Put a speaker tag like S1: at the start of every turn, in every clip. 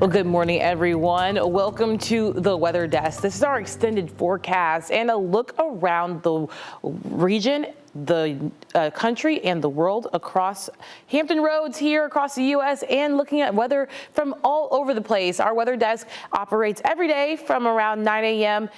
S1: Well, good morning, everyone. Welcome to the Weather Desk. This is our extended forecast and a look around the region, the country, and the world across Hampton Roads here across the U.S. and looking at weather from all over the place. Our weather desk operates every day from around 9 a.m.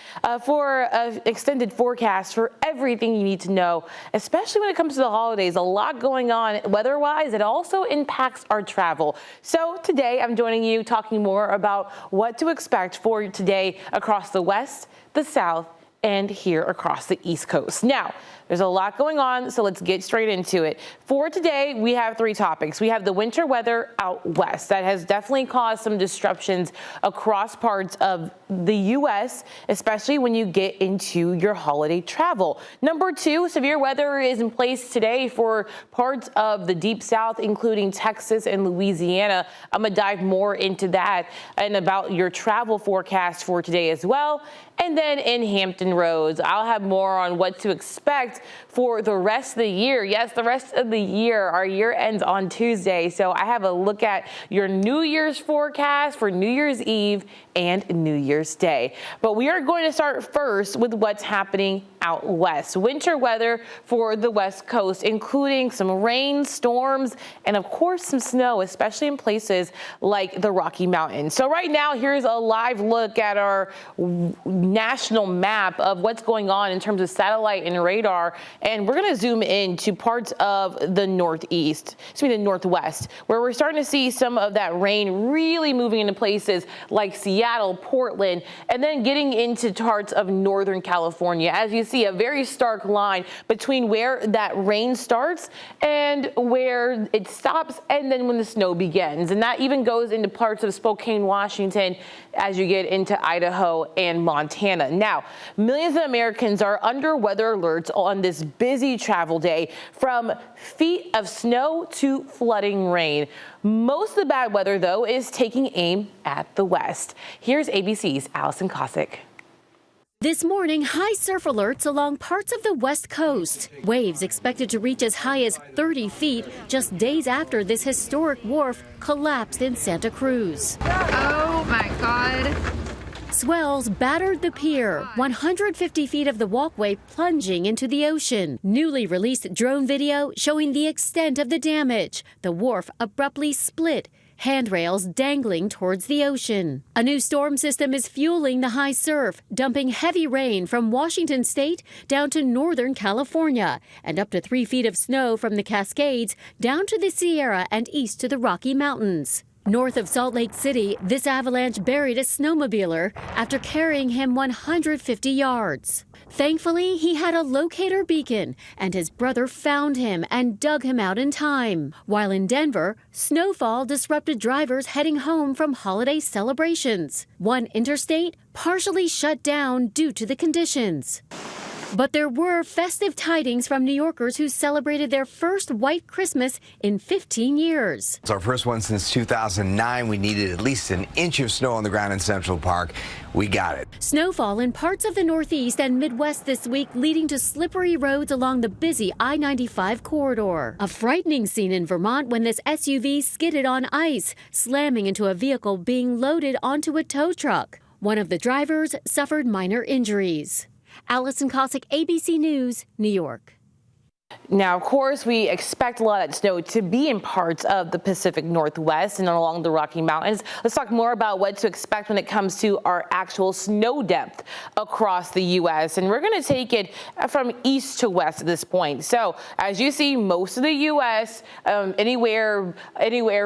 S1: For an extended forecast for everything you need to know, especially when it comes to the holidays. A lot going on weather-wise. It also impacts our travel. So today I'm joining you talking more about what to expect for today across the West, the South, and here across the East Coast. Now, there's a lot going on, so let's get straight into it. For today, we have three topics. We have the winter weather out west. That has definitely caused some disruptions across parts of the U.S., especially when you get into your holiday travel. Number two, severe weather is in place today for parts of the Deep South, including Texas and Louisiana. I'm going to dive more into that and about your travel forecast for today as well. And then in Hampton Roads, I'll have more on what to expect for the rest of the year. Yes, the rest of the year. Our year ends on Tuesday, so I have a look at your New Year's forecast for New Year's Eve and New Year's Day. But we are going to start first with what's happening out west. Winter weather for the West Coast, including some rain, storms, and of course some snow, especially in places like the Rocky Mountains. So right now, here's a live look at our national map of what's going on in terms of satellite and radar. And we're going to zoom in to parts of the the Northwest, where we're starting to see some of that rain really moving into places like Seattle, Portland, and then getting into parts of Northern California. As you see, a very stark line between where that rain starts and where it stops, and then when the snow begins. And that even goes into parts of Spokane, Washington, as you get into Idaho and Montana. Now, millions of Americans are under weather alerts on this busy travel day, from feet of snow to flooding rain. Most of the bad weather, though, is taking aim at the West. Here's ABC's Allison Cossack.
S2: This morning, high surf alerts along parts of the West Coast. Waves expected to reach as high as 30 feet just days after this historic wharf collapsed in Santa Cruz.
S3: Oh my God.
S2: Swells battered the pier, 150 feet of the walkway plunging into the ocean. Newly released drone video showing the extent of the damage. The wharf abruptly split, handrails dangling towards the ocean. A new storm system is fueling the high surf, dumping heavy rain from Washington state down to Northern California, and up to 3 feet of snow from the Cascades down to the Sierra and east to the Rocky Mountains. North of Salt Lake City, this avalanche buried a snowmobiler after carrying him 150 yards. Thankfully, he had a locator beacon, and his brother found him and dug him out in time. While in Denver, snowfall disrupted drivers heading home from holiday celebrations. One interstate partially shut down due to the conditions. But there were festive tidings from New Yorkers who celebrated their first white Christmas in 15 years.
S4: It's our first one since 2009. We needed at least an inch of snow on the ground in Central Park. We got it.
S2: Snowfall in parts of the Northeast and Midwest this week, leading to slippery roads along the busy I-95 corridor. A frightening scene in Vermont when this SUV skidded on ice, slamming into a vehicle being loaded onto a tow truck. One of the drivers suffered minor injuries. Allison Cossack, ABC News, New York.
S1: Now, of course, we expect a lot of that snow to be in parts of the Pacific Northwest and along the Rocky Mountains. Let's talk more about what to expect when it comes to our actual snow depth across the U.S. And we're going to take it from east to west at this point. So, as you see, most of the U.S., anywhere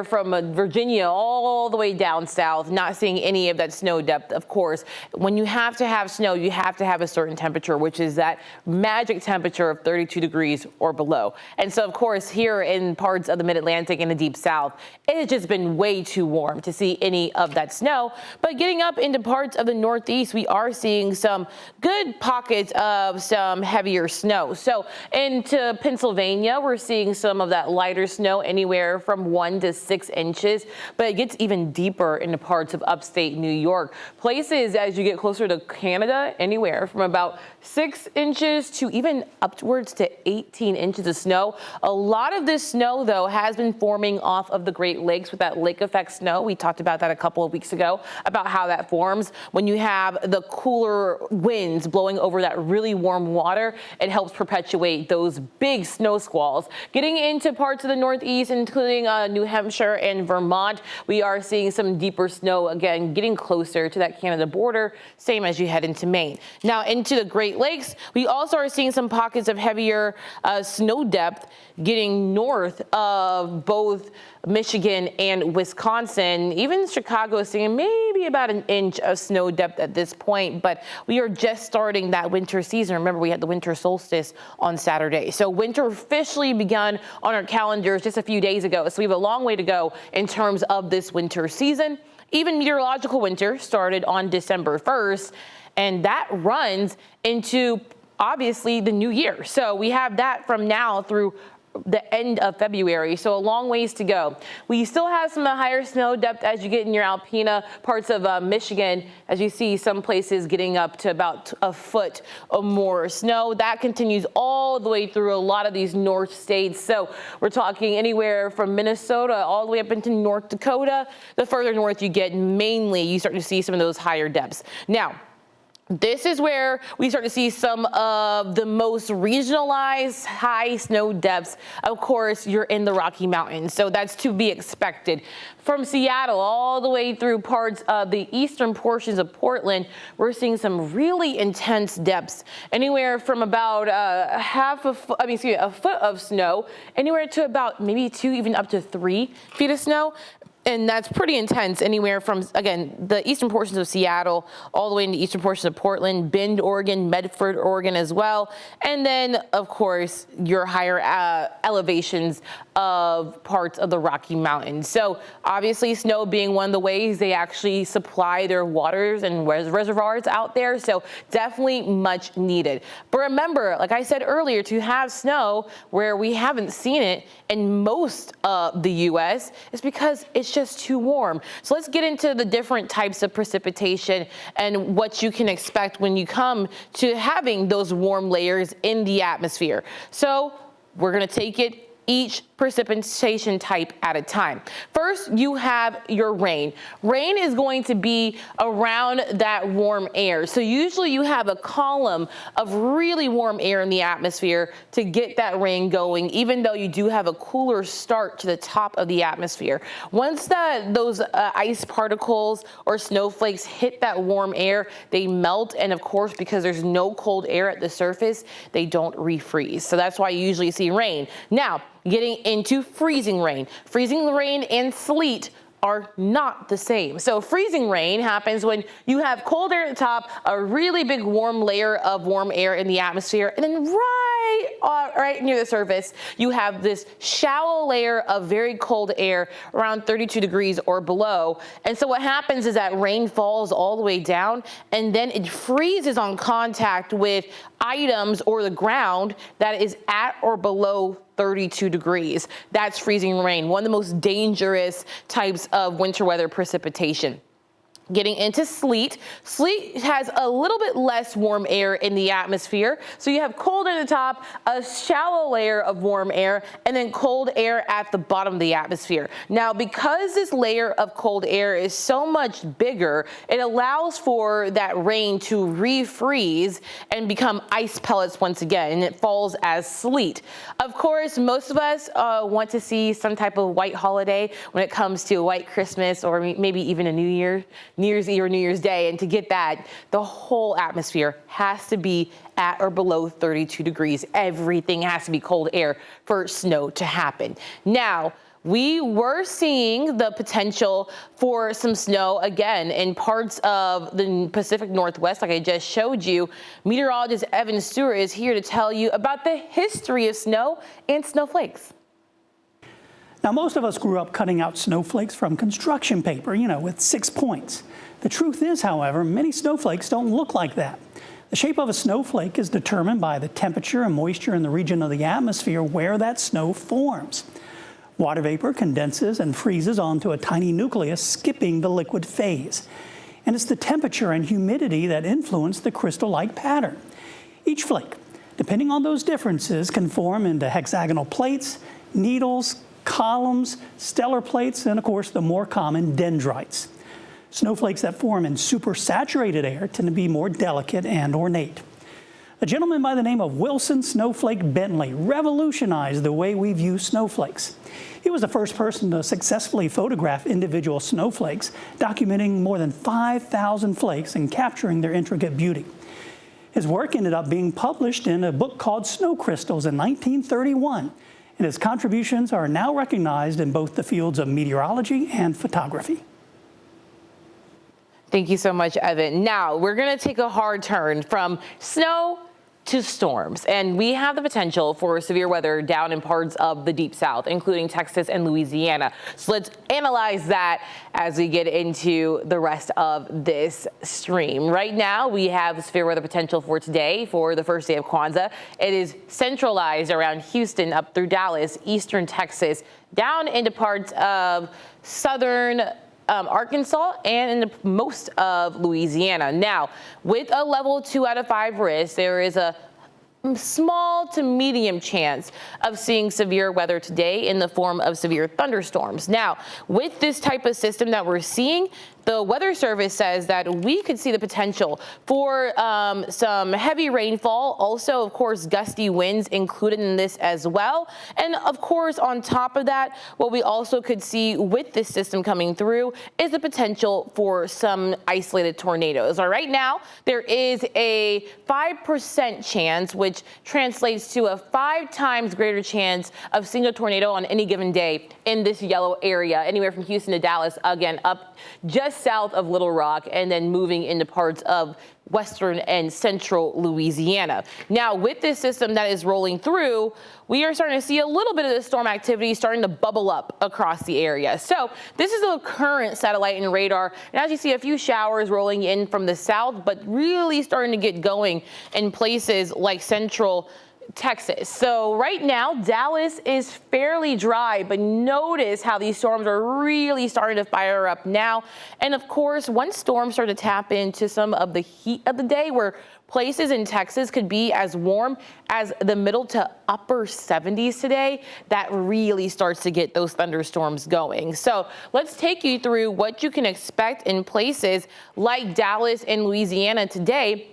S1: from Virginia all the way down south, not seeing any of that snow depth. Of course, when you have to have snow, you have to have a certain temperature, which is that magic temperature of 32 degrees or below. And so, of course, here in parts of the Mid-Atlantic and the Deep South, it has just been way too warm to see any of that snow. But getting up into parts of the Northeast, we are seeing some good pockets of some heavier snow. So into Pennsylvania, we're seeing some of that lighter snow, anywhere from 1 to 6 inches. But it gets even deeper into parts of upstate New York. Places, as you get closer to Canada, anywhere from about 6 inches to even upwards to 18 14 inches of snow. A lot of this snow, though, has been forming off of the Great Lakes with that lake effect snow. We talked about that a couple of weeks ago, about how that forms when you have the cooler winds blowing over that really warm water. It helps perpetuate those big snow squalls. Getting into parts of the Northeast, including New Hampshire and Vermont, we are seeing some deeper snow again, getting closer to that Canada border, same as you head into Maine. Now into the Great Lakes, we also are seeing some pockets of heavier snow depth getting north of both Michigan and Wisconsin. Even Chicago is seeing maybe about an inch of snow depth at this point, but we are just starting that winter season. Remember, we had the winter solstice on Saturday. So winter officially begun on our calendars just a few days ago. So we have a long way to go in terms of this winter season. Even meteorological winter started on December 1st, and that runs into obviously the new year. So we have that from now through the end of February, so a long ways to go. We still have some higher snow depth as you get in your alpina parts of Michigan, as you see some places getting up to about a foot or more snow. That continues all the way through a lot of these north states. So we're talking anywhere from Minnesota all the way up into North Dakota. The further north you get, mainly you start to see some of those higher depths. Now, this is where we start to see some of the most regionalized high snow depths. Of course, you're in the Rocky Mountains, so that's to be expected. From Seattle all the way through parts of the eastern portions of Portland, we're seeing some really intense depths, anywhere from about a foot of snow, anywhere to about maybe 2, even up to 3 feet of snow. And that's pretty intense, anywhere from, again, the eastern portions of Seattle all the way into eastern portions of Portland, Bend, Oregon, Medford, Oregon as well. And then, of course, your higher elevations of parts of the Rocky Mountains. So obviously snow being one of the ways they actually supply their waters and reservoirs out there. So definitely much needed. But remember, like I said earlier, to have snow where we haven't seen it in most of the U.S. is because it's just too warm. So let's get into the different types of precipitation and what you can expect when you come to having those warm layers in the atmosphere. So we're going to take it each precipitation type at a time. First, you have your rain. Rain is going to be around that warm air. So usually you have a column of really warm air in the atmosphere to get that rain going, even though you do have a cooler start to the top of the atmosphere. Once those ice particles or snowflakes hit that warm air, they melt. And of course, because there's no cold air at the surface, they don't refreeze. So that's why you usually see rain. Now, getting into freezing rain. Freezing rain and sleet are not the same. So freezing rain happens when you have cold air at the top, a really big warm layer of warm air in the atmosphere, and then right near the surface, you have this shallow layer of very cold air around 32 degrees or below. And so what happens is that rain falls all the way down, and then it freezes on contact with items or the ground that is at or below 32 degrees. That's freezing rain, one of the most dangerous types of winter weather precipitation. Getting into sleet. Sleet has a little bit less warm air in the atmosphere. So you have cold at the top, a shallow layer of warm air, and then cold air at the bottom of the atmosphere. Now, because this layer of cold air is so much bigger, it allows for that rain to refreeze and become ice pellets once again, and it falls as sleet. Of course, most of us want to see some type of white holiday when it comes to a white Christmas or maybe even a New Year's Eve or New Year's Day, and to get that, the whole atmosphere has to be at or below 32 degrees. Everything has to be cold air for snow to happen. Now, we were seeing the potential for some snow again in parts of the Pacific Northwest, like I just showed you. Meteorologist Evan Stewart is here to tell you about the history of snow and snowflakes.
S5: Now, most of us grew up cutting out snowflakes from construction paper, with 6 points. The truth is, however, many snowflakes don't look like that. The shape of a snowflake is determined by the temperature and moisture in the region of the atmosphere where that snow forms. Water vapor condenses and freezes onto a tiny nucleus, skipping the liquid phase. And it's the temperature and humidity that influence the crystal-like pattern. Each flake depending on those differences, can form into hexagonal plates, needles, columns, stellar plates, and of course the more common dendrites. Snowflakes that form in supersaturated air tend to be more delicate and ornate. A gentleman by the name of Wilson Snowflake Bentley revolutionized the way we view snowflakes. He was the first person to successfully photograph individual snowflakes, documenting more than 5,000 flakes and capturing their intricate beauty. His work ended up being published in a book called Snow Crystals in 1931, and his contributions are now recognized in both the fields of meteorology and photography.
S1: Thank you so much, Evan. Now, we're going to take a hard turn from snow to storms, and we have the potential for severe weather down in parts of the Deep South, including Texas and Louisiana. So let's analyze that as we get into the rest of this stream. Right now, we have severe weather potential for today, for the first day of Kwanzaa. It is centralized around Houston, up through Dallas, eastern Texas, down into parts of southern Arkansas and in most of Louisiana. Now, with a level 2 out of 5 risk, there is a small to medium chance of seeing severe weather today in the form of severe thunderstorms. Now, with this type of system that we're seeing, the Weather Service says that we could see the potential for some heavy rainfall. Also, of course, gusty winds included in this as well. And of course, on top of that, what we also could see with this system coming through is the potential for some isolated tornadoes. All right, now there is a 5% chance, which translates to a 5 times greater chance of seeing a tornado on any given day in this yellow area, anywhere from Houston to Dallas, again, up just south of Little Rock, and then moving into parts of western and central Louisiana. Now, with this system that is rolling through, we are starting to see a little bit of the storm activity starting to bubble up across the area. So this is the current satellite and radar. And as you see, a few showers rolling in from the south, but really starting to get going in places like central Texas. So right now, Dallas is fairly dry, but notice how these storms are really starting to fire up now. And of course, once storms start to tap into some of the heat of the day, where places in Texas could be as warm as the middle to upper 70s today, that really starts to get those thunderstorms going. So let's take you through what you can expect in places like Dallas and Louisiana today.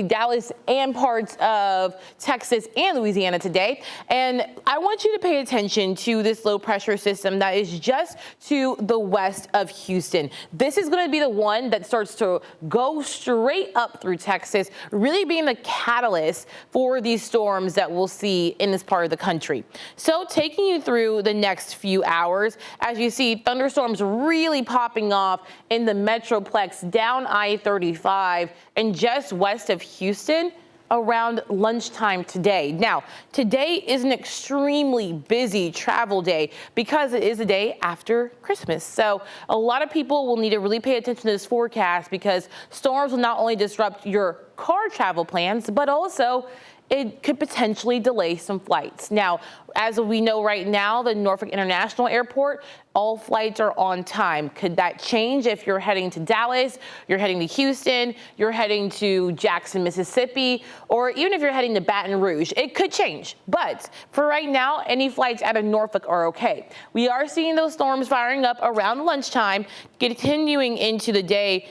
S1: Dallas and parts of Texas and Louisiana today. And I want you to pay attention to this low pressure system that is just to the west of Houston. This is going to be the one that starts to go straight up through Texas, really being the catalyst for these storms that we'll see in this part of the country. So taking you through the next few hours, as you see thunderstorms really popping off in the Metroplex down I-35 and just west of Houston around lunchtime today. Now, today is an extremely busy travel day because it is the day after Christmas. So a lot of people will need to really pay attention to this forecast, because storms will not only disrupt your car travel plans, but also it could potentially delay some flights. Now, as we know right now, the Norfolk International Airport, all flights are on time. Could that change if you're heading to Dallas, you're heading to Houston, you're heading to Jackson, Mississippi, or even if you're heading to Baton Rouge? It could change. But for right now, any flights out of Norfolk are okay. We are seeing those storms firing up around lunchtime, continuing into the day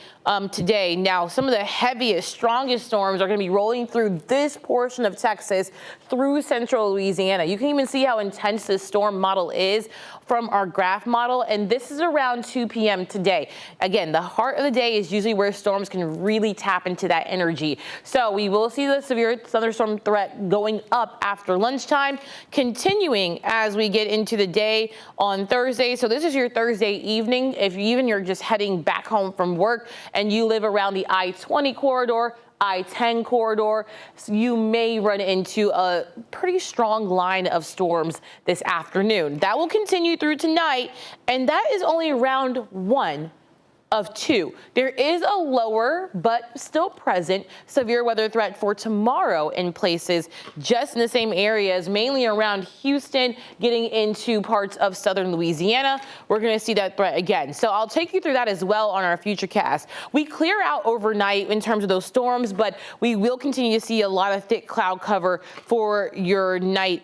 S1: today. Now, some of the heaviest, strongest storms are going to be rolling through this portion of Texas through central Louisiana. You can even see how intense this storm model is from our graph model, and this is around 2 p.m. today. Again, the heart of the day is usually where storms can really tap into that energy. So we will see the severe thunderstorm threat going up after lunchtime, continuing as we get into the day on Thursday. So this is your Thursday evening. If you're just heading back home from work and you live around the I-20 corridor, I-10 corridor, so you may run into a pretty strong line of storms this afternoon. That will continue through tonight, and that is only round 1 of 2. There is a lower but still present severe weather threat for tomorrow in places just in the same areas, mainly around Houston, getting into parts of southern Louisiana. We're going to see that threat again. So I'll take you through that as well on our future cast. We clear out overnight in terms of those storms, but we will continue to see a lot of thick cloud cover for your night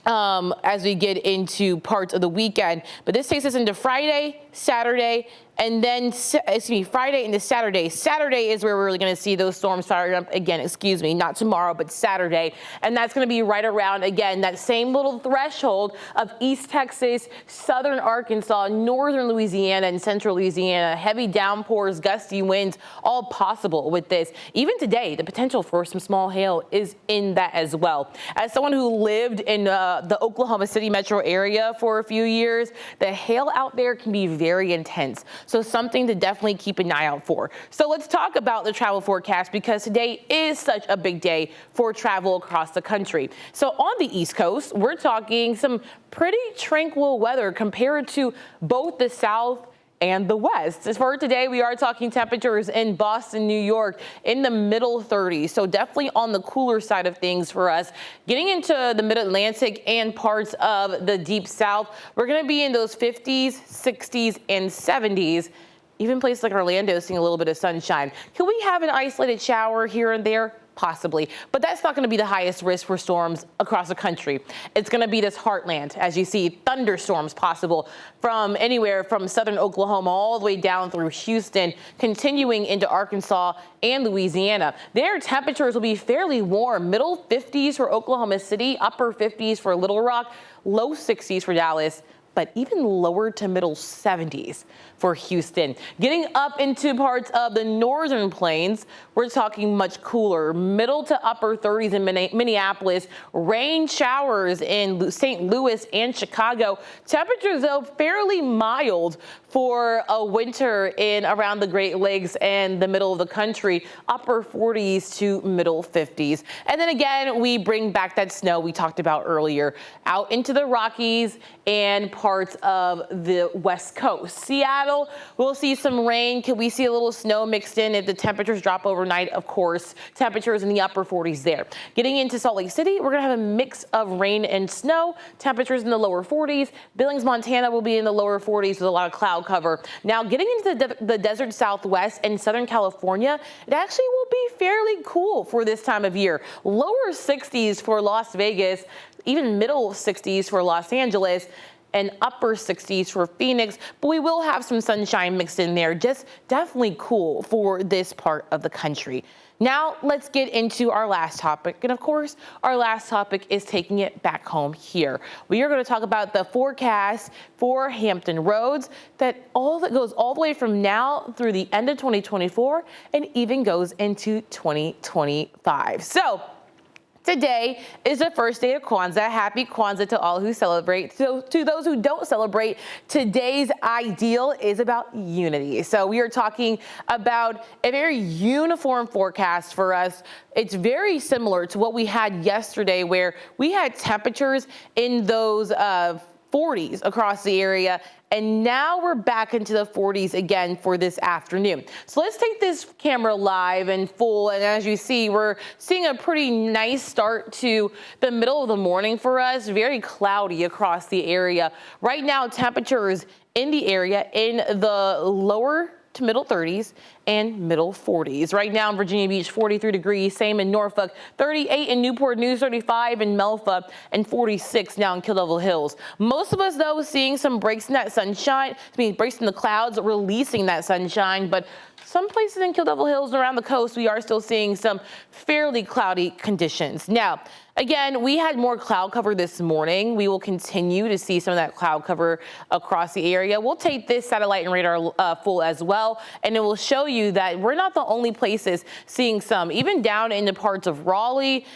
S1: as we get into parts of the weekend. But this takes us into Friday, Saturday, and then, Friday into Saturday. Saturday is where we're really going to see those storms fire up again, not tomorrow, but Saturday. And that's going to be right around, again, that same little threshold of East Texas, southern Arkansas, northern Louisiana, and central Louisiana. Heavy downpours, gusty winds, all possible with this. Even today, the potential for some small hail is in that as well. As someone who lived in the Oklahoma City metro area for a few years, the hail out there can be very intense. So something to definitely keep an eye out for. So let's talk about the travel forecast, because today is such a big day for travel across the country. So on the East Coast, we're talking some pretty tranquil weather compared to both the South and the West. As for today, we are talking temperatures in Boston, New York in the middle 30s. So definitely on the cooler side of things for us. Getting into the mid-Atlantic and parts of the deep South, we're going to be in those 50s, 60s, and 70s. Even places like Orlando seeing a little bit of sunshine. Can we have an isolated shower here and there? Possibly, but that's not going to be the highest risk for storms across the country. It's going to be this heartland, as you see, thunderstorms possible from anywhere from southern Oklahoma all the way down through Houston, continuing into Arkansas and Louisiana. Their temperatures will be fairly warm, middle 50s for Oklahoma City, upper 50s for Little Rock, low 60s for Dallas, but even lower to middle 70s for Houston. Getting up into parts of the northern plains, we're talking much cooler, middle to upper 30s in Minneapolis, rain showers in St. Louis and Chicago. Temperatures, though, fairly mild for a winter in around the Great Lakes and the middle of the country, upper 40s to middle 50s. And then again, we bring back that snow we talked about earlier out into the Rockies and parts of the West Coast. Seattle, we'll see some rain. Can we see a little snow mixed in if the temperatures drop overnight? Of course, temperatures in the upper 40s there. Getting into Salt Lake City, we're going to have a mix of rain and snow. Temperatures in the lower 40s. Billings, Montana will be in the lower 40s with a lot of cloud cover. Now, getting into the desert Southwest and Southern California, it actually will be fairly cool for this time of year. Lower 60s for Las Vegas, even middle 60s for Los Angeles, and upper 60s for Phoenix, but we will have some sunshine mixed in there. Just definitely cool for this part of the country. Now let's get into our last topic. And of course, our last topic is taking it back home here. We are going to talk about the forecast for Hampton Roads that goes all the way from now through the end of 2024 and even goes into 2025. So today is the first day of Kwanzaa. Happy Kwanzaa to all who celebrate. So to those who don't celebrate, today's ideal is about unity. So we are talking about a very uniform forecast for us. It's very similar to what we had yesterday, where we had temperatures in those 40s across the area, and now we're back into the 40s again for this afternoon. So let's take this camera live and full, and as you see, we're seeing a pretty nice start to the middle of the morning for us. Very cloudy across the area. Right now, temperatures in the area in the lower to middle 30s and middle 40s. Right now in Virginia Beach, 43 degrees, same in Norfolk, 38 in Newport News, 35 in Melfa, and 46 now in Kill Devil Hills. Most of us, though, seeing some breaks in that sunshine, breaks in the clouds, releasing that sunshine, but some places in Kill Devil Hills and around the coast, we are still seeing some fairly cloudy conditions. Now, again, we had more cloud cover this morning. We will continue to see some of that cloud cover across the area. We'll take this satellite and radar full as well, and it will show you that we're not the only places seeing some, even down into parts of Raleigh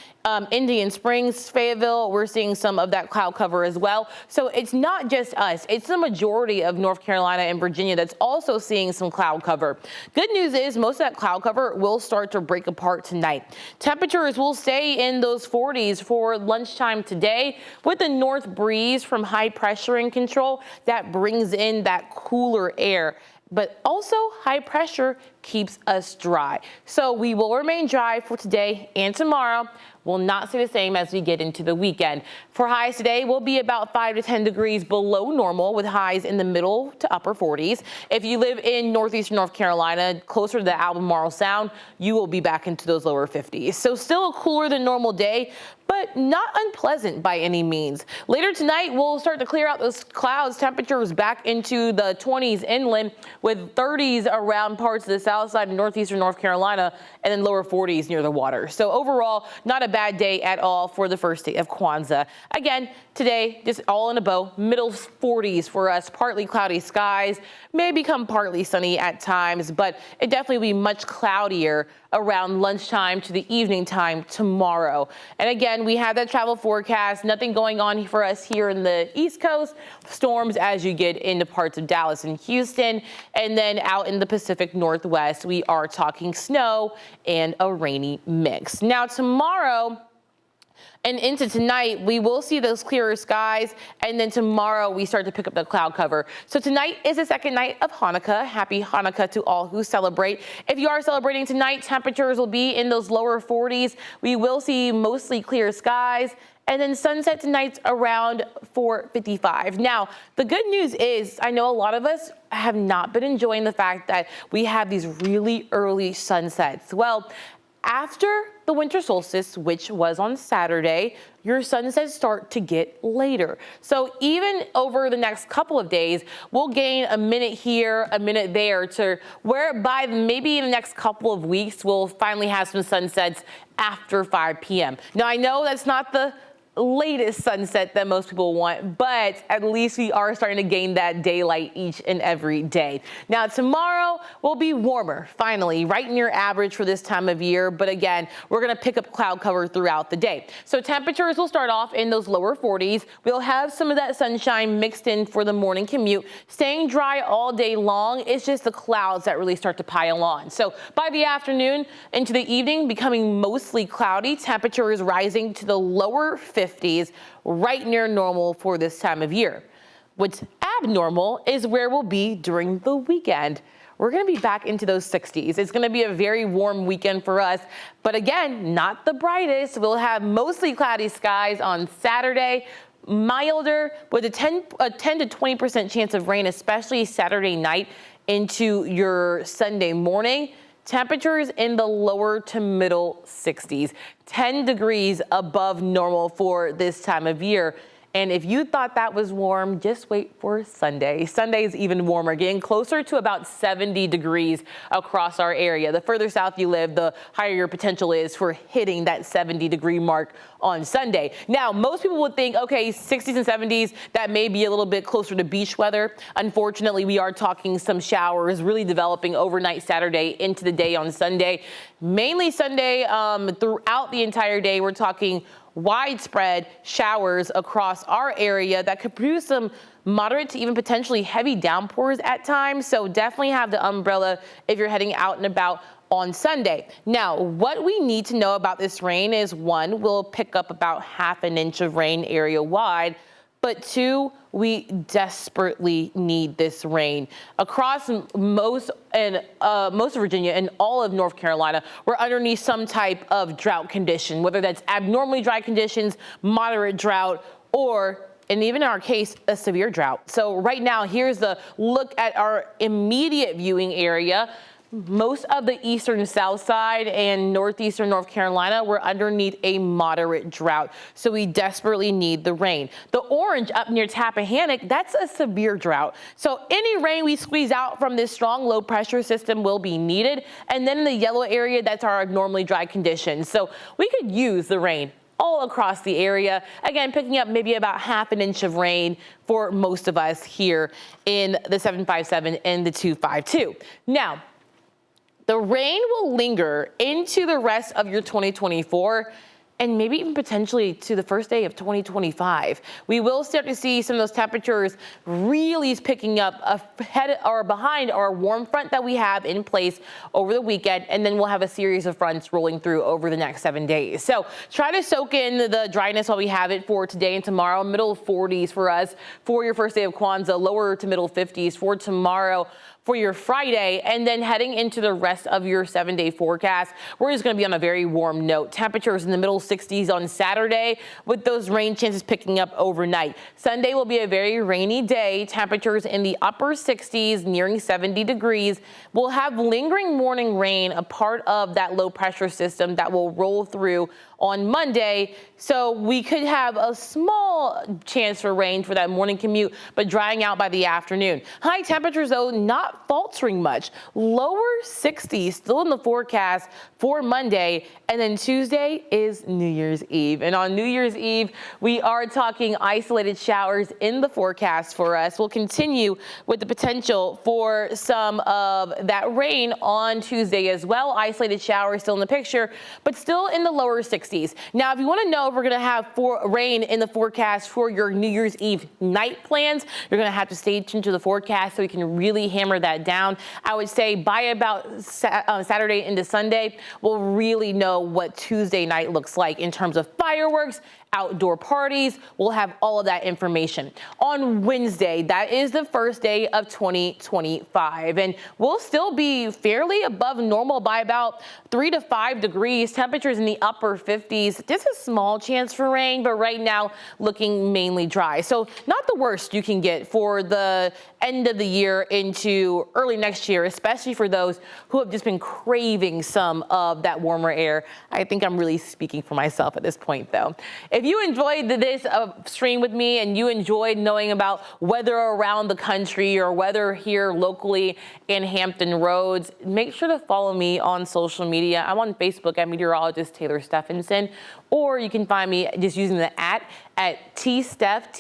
S1: Indian Springs, Fayetteville, we're seeing some of that cloud cover as well. So it's not just us, it's the majority of North Carolina and Virginia that's also seeing some cloud cover. Good news is most of that cloud cover will start to break apart tonight. Temperatures will stay in those 40s for lunchtime today with the north breeze from high pressure in control that brings in that cooler air. But also high pressure keeps us dry. So we will remain dry for today and tomorrow. Will not stay the same as we get into the weekend. For highs today, we'll be about 5 to 10 degrees below normal with highs in the middle to upper 40s. If you live in northeastern North Carolina, closer to the Albemarle Sound, you will be back into those lower 50s. So still a cooler than normal day, but not unpleasant by any means. Later tonight, we'll start to clear out those clouds. Temperatures back into the 20s inland with 30s around parts of the south side of northeastern North Carolina and then lower 40s near the water. So overall, not a bad day at all for the first day of Kwanzaa. Again, today, just all in a bow, middle 40s for us, partly cloudy skies, may become partly sunny at times, but it definitely will be much cloudier around lunchtime to the evening time tomorrow. And again, we have that travel forecast, nothing going on for us here in the East Coast, storms as you get into parts of Dallas and Houston, and then out in the Pacific Northwest, we are talking snow and a rainy mix. Now tomorrow, and into tonight, we will see those clearer skies, and then tomorrow we start to pick up the cloud cover. So tonight is the second night of Hanukkah. Happy Hanukkah to all who celebrate. If you are celebrating tonight, temperatures will be in those lower 40s. We will see mostly clear skies, and then sunset tonight's around 4:55. Now, the good news is, I know a lot of us have not been enjoying the fact that we have these really early sunsets. Well, after the winter solstice, which was on Saturday, your sunsets start to get later. So even over the next couple of days, we'll gain a minute here, a minute there, to where by maybe in the next couple of weeks, we'll finally have some sunsets after 5 p.m. Now, I know that's not the latest sunset that most people want, but at least we are starting to gain that daylight each and every day. Now tomorrow will be warmer, finally, right near average for this time of year. But again, we're going to pick up cloud cover throughout the day. So temperatures will start off in those lower 40s. We'll have some of that sunshine mixed in for the morning commute, staying dry all day long. It's just the clouds that really start to pile on. So by the afternoon into the evening, becoming mostly cloudy, temperatures rising to the lower 50s, right near normal for this time of year. What's abnormal is where we'll be during the weekend. We're going to be back into those 60s. It's going to be a very warm weekend for us, but again, not the brightest. We'll have mostly cloudy skies on Saturday, milder with a 10 to 20% chance of rain, especially Saturday night into your Sunday morning. Temperatures in the lower to middle 60s, 10 degrees above normal for this time of year. And if you thought that was warm, just wait for Sunday. Sunday is even warmer, getting closer to about 70 degrees across our area. The further south you live, the higher your potential is for hitting that 70-degree mark on Sunday. Now, most people would think, okay, 60s and 70s, that may be a little bit closer to beach weather. Unfortunately, we are talking some showers really developing overnight Saturday into the day on Sunday. Mainly Sunday, throughout the entire day, we're talking widespread showers across our area that could produce some moderate to even potentially heavy downpours at times. So definitely have the umbrella if you're heading out and about on Sunday. Now, what we need to know about this rain is, one, we'll pick up about ½ an inch of rain area wide. But two, we desperately need this rain. Across most of Virginia and all of North Carolina, we're underneath some type of drought condition, whether that's abnormally dry conditions, moderate drought, or, and even in our case, a severe drought. So right now, here's the look at our immediate viewing area. Most of the eastern south side and northeastern North Carolina, we're underneath a moderate drought. So we desperately need the rain. The orange up near Tappahannock, that's a severe drought. So any rain we squeeze out from this strong low pressure system will be needed. And then in the yellow area, that's our abnormally dry conditions. So we could use the rain all across the area. Again, picking up maybe about ½ an inch of rain for most of us here in the 757 and the 252. Now, the rain will linger into the rest of your 2024, and maybe even potentially to the first day of 2025. We will start to see some of those temperatures really picking up ahead or behind our warm front that we have in place over the weekend, and then we'll have a series of fronts rolling through over the next 7 days. So try to soak in the dryness while we have it for today and tomorrow. Middle 40s for us for your first day of Kwanzaa, lower to middle 50s for tomorrow for your Friday, and then heading into the rest of your 7-day forecast, we're just going to be on a very warm note. Temperatures in the middle 60s on Saturday with those rain chances picking up overnight. Sunday will be a very rainy day. Temperatures in the upper 60s, nearing 70 degrees. We'll have lingering morning rain, a part of that low pressure system that will roll through on Monday. So we could have a small chance for rain for that morning commute, but drying out by the afternoon. High temperatures, though, not faltering much. Lower 60s still in the forecast for Monday. And then Tuesday is New Year's Eve. And on New Year's Eve, we are talking isolated showers in the forecast for us. We'll continue with the potential for some of that rain on Tuesday as well. Isolated showers still in the picture, but still in the lower 60s. Now, if you want to know if we're going to have rain in the forecast for your New Year's Eve night plans, you're going to have to stay tuned to the forecast so we can really hammer that down. I would say by about Saturday into Sunday, we'll really know what Tuesday night looks like in terms of fireworks, outdoor parties. We'll have all of that information. On Wednesday, that is the first day of 2025, and we'll still be fairly above normal by about 3 to 5 degrees. Temperatures in the upper 50s. Just a small chance for rain, but right now looking mainly dry. So not the worst you can get for the end of the year into early next year, especially for those who have just been craving some of that warmer air. I think I'm really speaking for myself at this point, though. If you enjoyed this stream with me and you enjoyed knowing about weather around the country or weather here locally in Hampton Roads, make sure to follow me on social media. I'm on Facebook at Meteorologist Taylor Stephenson, or you can find me just using the at TSteph,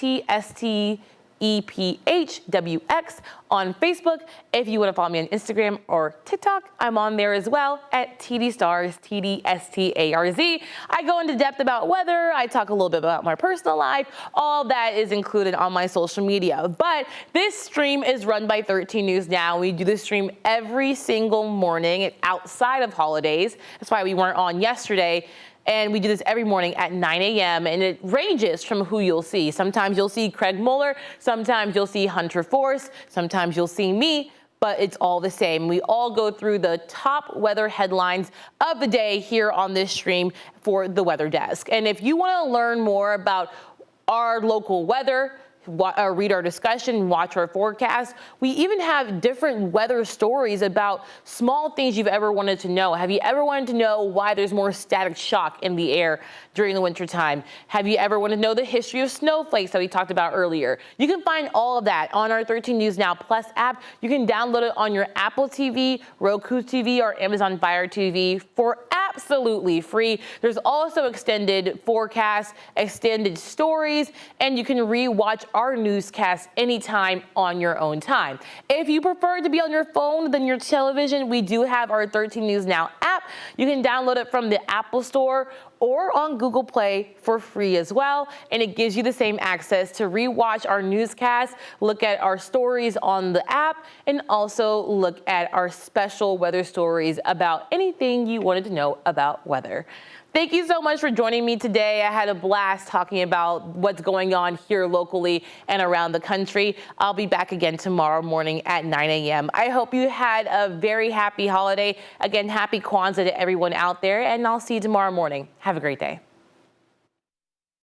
S1: TSTEPHWX on Facebook. If you want to follow me on Instagram or TikTok, I'm on there as well at TDStars, TDSTARZ. I go into depth about weather. I talk a little bit about my personal life. All that is included on my social media. But this stream is run by 13 News Now. We do this stream every single morning outside of holidays. That's why we weren't on yesterday. And we do this every morning at 9 a.m. and it ranges from who you'll see. Sometimes you'll see Craig Muller, sometimes you'll see Hunter Force, sometimes you'll see me, but it's all the same. We all go through the top weather headlines of the day here on this stream for the Weather Desk. And if you want to learn more about our local weather, read our discussion, watch our forecast. We even have different weather stories about small things you've ever wanted to know. Have you ever wanted to know why there's more static shock in the air during the wintertime? Have you ever wanted to know the history of snowflakes that we talked about earlier? You can find all of that on our 13 News Now Plus app. You can download it on your Apple TV, Roku TV, or Amazon Fire TV for absolutely free. There's also extended forecasts, extended stories, and you can re-watch our newscasts anytime on your own time. If you prefer to be on your phone than your television, we do have our 13 News Now app. You can download it from the Apple Store or on Google Play for free as well. And it gives you the same access to rewatch our newscasts, look at our stories on the app, and also look at our special weather stories about anything you wanted to know about weather. Thank you so much for joining me today. I had a blast talking about what's going on here locally and around the country. I'll be back again tomorrow morning at 9 a.m. I hope you had a very happy holiday. Again, happy Kwanzaa to everyone out there, and I'll see you tomorrow morning. Have a great day.